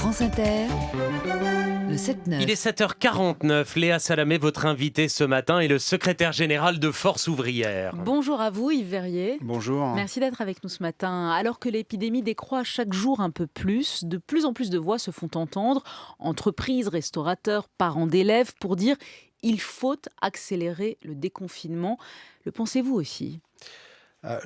France Inter, le 7-9. Il est 7h49. Léa Salamé, votre invitée ce matin, est le secrétaire général de Force ouvrière. Bonjour à vous Yves Verrier. Bonjour. Merci d'être avec nous ce matin. Alors que l'épidémie décroît chaque jour un peu plus, de plus en plus de voix se font entendre, entreprises, restaurateurs, parents d'élèves, pour dire il faut accélérer le déconfinement. Le pensez-vous aussi ?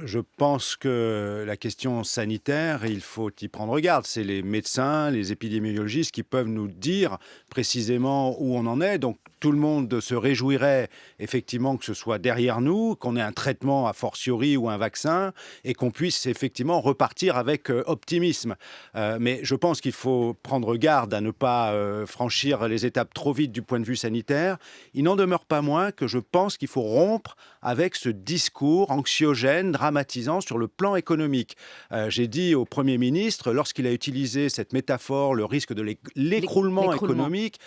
Je pense que la question sanitaire, il faut y prendre garde. C'est les médecins, les épidémiologistes qui peuvent nous dire précisément où on en est. Donc tout le monde se réjouirait effectivement que ce soit derrière nous, qu'on ait un traitement a fortiori ou un vaccin et qu'on puisse effectivement repartir avec optimisme. Mais je pense qu'il faut prendre garde à ne pas franchir les étapes trop vite du point de vue sanitaire. Il n'en demeure pas moins que je pense qu'il faut rompre avec ce discours anxiogène, dramatisant sur le plan économique. J'ai dit au Premier ministre, lorsqu'il a utilisé cette métaphore, le risque de l'écroulement économique,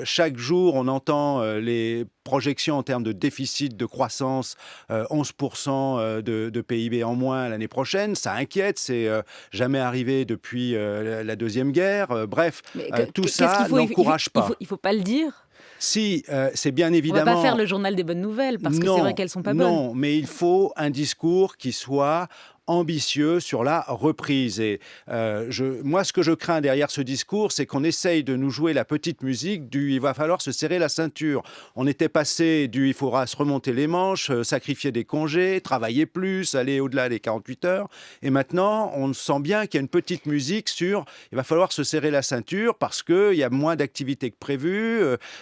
chaque jour on entend les projections en termes de déficit de croissance, 11% de PIB en moins l'année prochaine. Ça inquiète, c'est jamais arrivé depuis la Deuxième Guerre. Bref, tout ça n'encourage pas. Il ne faut pas le dire. Si, c'est bien évidemment... On ne va pas faire le journal des bonnes nouvelles, parce que c'est vrai qu'elles ne sont pas bonnes. Non, mais il faut un discours qui soit ambitieux sur la reprise. Et moi, ce que je crains derrière ce discours, c'est qu'on essaye de nous jouer la petite musique du « il va falloir se serrer la ceinture ». On était passé du « il faudra se remonter les manches, sacrifier des congés, travailler plus, aller au-delà des 48 heures ». Et maintenant, on sent bien qu'il y a une pettoute musique sur « il va falloir se serrer la ceinture parce qu'il y a moins d'activité que prévu ».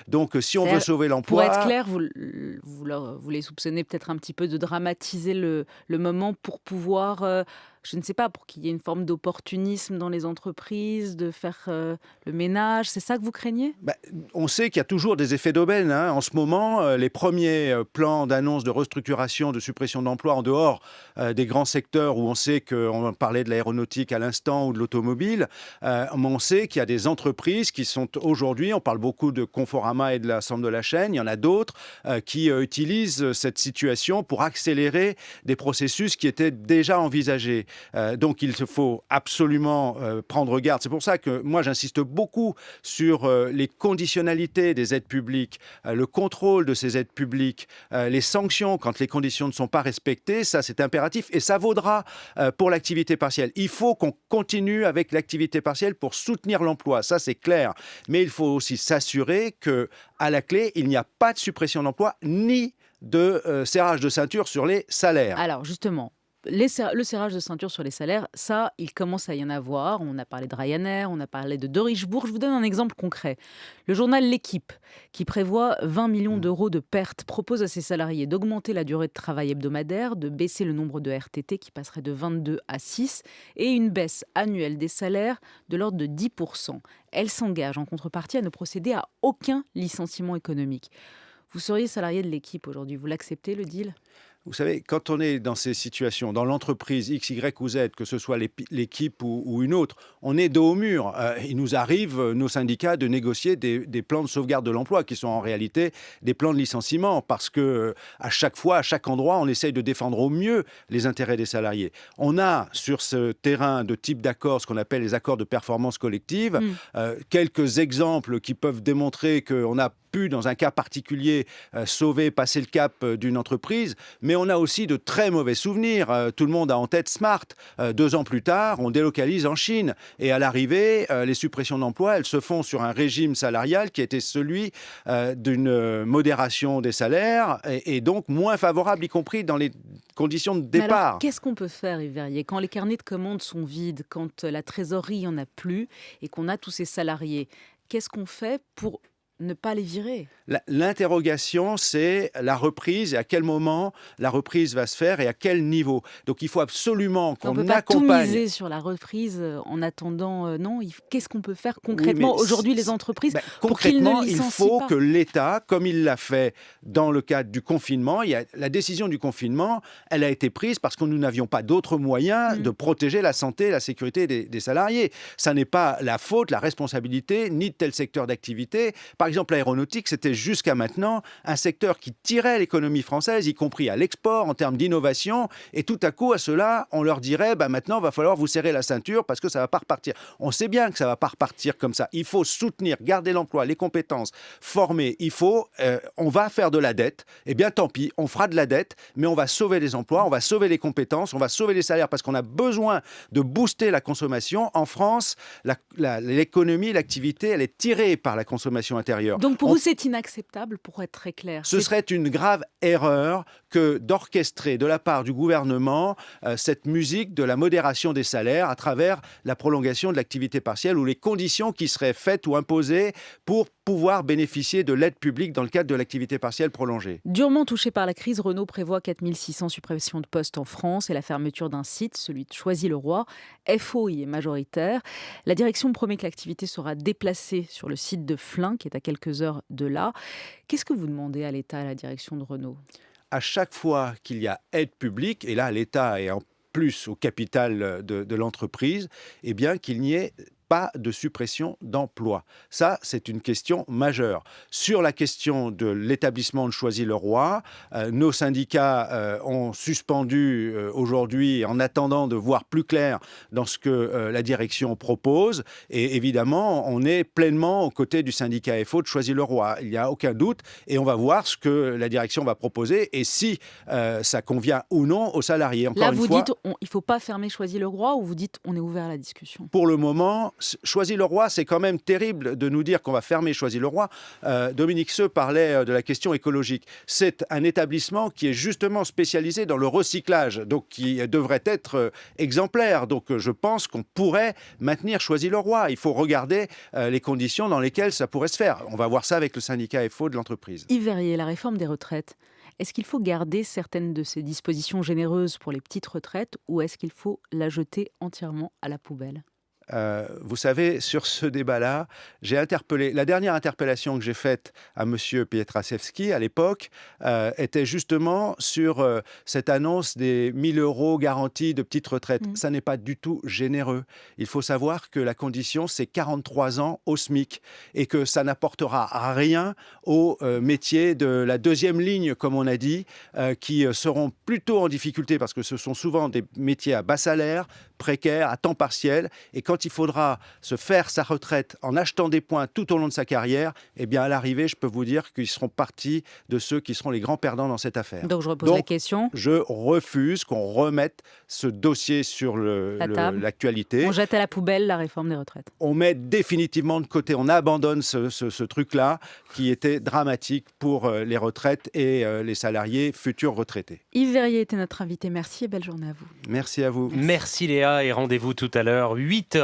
Donc, si on veut sauver l'emploi... Pour être clair, vous les soupçonnez peut-être un petit peu de dramatiser le moment pour pouvoir... je ne sais pas, pour qu'il y ait une forme d'opportunisme dans les entreprises, de faire le ménage. C'est ça que vous craignez ? On sait qu'il y a toujours des effets d'aubaine. En ce moment, les premiers plans d'annonce de restructuration, de suppression d'emplois en dehors des grands secteurs où on sait qu'on parlait de l'aéronautique à l'instant ou de l'automobile, on sait qu'il y a des entreprises qui sont aujourd'hui, on parle beaucoup de Conforama et de l'ensemble de la chaîne, il y en a d'autres qui utilisent cette situation pour accélérer des processus qui étaient déjà envisagés. Donc il faut absolument prendre garde. C'est pour ça que moi j'insiste beaucoup sur les conditionnalités des aides publiques, le contrôle de ces aides publiques, les sanctions quand les conditions ne sont pas respectées. Ça c'est impératif et ça vaudra pour l'activité partielle. Il faut qu'on continue avec l'activité partielle pour soutenir l'emploi, ça c'est clair. Mais il faut aussi s'assurer qu'à la clé, il n'y a pas de suppression d'emploi ni de serrage de ceinture sur les salaires. Alors justement, le serrage de ceinture sur les salaires, ça, il commence à y en avoir. On a parlé de Ryanair, on a parlé de Derichebourg. Je vous donne un exemple concret. Le journal L'Équipe, qui prévoit 20 millions d'euros de pertes, propose à ses salariés d'augmenter la durée de travail hebdomadaire, de baisser le nombre de RTT qui passerait de 22 à 6 et une baisse annuelle des salaires de l'ordre de 10%. Elle s'engage en contrepartie à ne procéder à aucun licenciement économique. Vous seriez salarié de L'Équipe aujourd'hui, vous l'acceptez le deal ? Vous savez, quand on est dans ces situations, dans l'entreprise X, Y ou Z, que ce soit l'Équipe ou une autre, on est dos au mur. Il nous arrive, nos syndicats, de négocier des plans de sauvegarde de l'emploi qui sont en réalité des plans de licenciement parce que à chaque fois, à chaque endroit, on essaye de défendre au mieux les intérêts des salariés. On a sur ce terrain de type d'accord, ce qu'on appelle les accords de performance collective, quelques exemples qui peuvent démontrer qu'on a pu, dans un cas particulier, sauver, passer le cap d'une entreprise, mais on a aussi de très mauvais souvenirs. Tout le monde a en tête Smart. 2 ans plus tard, on délocalise en Chine. Et à l'arrivée, les suppressions d'emplois, elles se font sur un régime salarial qui était celui d'une modération des salaires et donc moins favorable, y compris dans les conditions de départ. Mais alors, qu'est-ce qu'on peut faire, Yves Verrier, quand les carnets de commandes sont vides, quand la trésorerie, il n'y en a plus et qu'on a tous ces salariés ? Qu'est-ce qu'on fait pour ne pas les virer? L'interrogation, c'est la reprise et à quel moment la reprise va se faire et à quel niveau. Donc il faut absolument qu'on accompagne... On ne peut pas tout miser sur la reprise en attendant... non, qu'est-ce qu'on peut faire concrètement aujourd'hui les entreprises pour qu'ils ne licencient pas? Il faut que l'État, comme il l'a fait dans le cadre du confinement, la décision du confinement, elle a été prise parce que nous n'avions pas d'autres moyens de protéger la santé et la sécurité des salariés. Ça n'est pas la faute, la responsabilité, ni de tel secteur d'activité. Par exemple, l'aéronautique, c'était c'est jusqu'à maintenant un secteur qui tirait l'économie française, y compris à l'export, en termes d'innovation. Et tout à coup, à ceux-là, on leur dirait, maintenant, il va falloir vous serrer la ceinture parce que ça ne va pas repartir. On sait bien que ça ne va pas repartir comme ça. Il faut soutenir, garder l'emploi, les compétences, former. On va faire de la dette. Eh bien, tant pis, on fera de la dette, mais on va sauver les emplois, on va sauver les compétences, on va sauver les salaires parce qu'on a besoin de booster la consommation. En France, l'économie, l'activité, elle est tirée par la consommation intérieure. Donc pour vous, c'est inacceptable, pour être très clair. Ce serait une grave erreur que d'orchestrer de la part du gouvernement cette musique de la modération des salaires à travers la prolongation de l'activité partielle ou les conditions qui seraient faites ou imposées pour pouvoir bénéficier de l'aide publique dans le cadre de l'activité partielle prolongée. Durement touché par la crise, Renault prévoit 4600 suppressions de postes en France et la fermeture d'un site, celui de Choisy-le-Roi. FO y est majoritaire. La direction promet que l'activité sera déplacée sur le site de Flins, qui est à quelques heures de là. Qu'est-ce que vous demandez à l'État, à la direction de Renault ? À chaque fois qu'il y a aide publique, et là l'État est en plus au capital de l'entreprise, eh bien qu'il n'y ait pas de suppression d'emplois. Ça, c'est une question majeure. Sur la question de l'établissement de Choisy-le-Roi, nos syndicats ont suspendu aujourd'hui en attendant de voir plus clair dans ce que la direction propose. Et évidemment, on est pleinement aux côtés du syndicat FO de Choisy-le-Roi. Il n'y a aucun doute. Et on va voir ce que la direction va proposer et si ça convient ou non aux salariés. Là, vous dites il ne faut pas fermer Choisy-le-Roi ou vous dites on est ouvert à la discussion ? Pour le moment, Choisy-le-Roi, c'est quand même terrible de nous dire qu'on va fermer Choisy-le-Roi. Dominique Seux parlait de la question écologique. C'est un établissement qui est justement spécialisé dans le recyclage, donc qui devrait être exemplaire. Donc je pense qu'on pourrait maintenir Choisy-le-Roi. Il faut regarder les conditions dans lesquelles ça pourrait se faire. On va voir ça avec le syndicat FO de l'entreprise. Yves Verrier, la réforme des retraites, est-ce qu'il faut garder certaines de ces dispositions généreuses pour les petites retraites ou est-ce qu'il faut la jeter entièrement à la poubelle ? Vous savez, sur ce débat-là, j'ai interpellé. La dernière interpellation que j'ai faite à M. Pietraszewski, à l'époque, était justement sur cette annonce des 1 000 € garantis de petite retraite. Ça n'est pas du tout généreux. Il faut savoir que la condition, c'est 43 ans au SMIC et que ça n'apportera rien aux métiers de la deuxième ligne, comme on a dit, qui seront plutôt en difficulté parce que ce sont souvent des métiers à bas salaire, précaires, à temps partiel. Et quand il faudra se faire sa retraite en achetant des points tout au long de sa carrière, eh bien à l'arrivée, je peux vous dire qu'ils seront partis de ceux qui seront les grands perdants dans cette affaire. Donc je repose la question. Je refuse qu'on remette ce dossier sur l'actualité. On jette à la poubelle la réforme des retraites. On met définitivement de côté, on abandonne ce truc-là qui était dramatique pour les retraites et les salariés futurs retraités. Yves Verrier était notre invité. Merci et belle journée à vous. Merci à vous. Merci Léa et rendez-vous tout à l'heure, 8h20.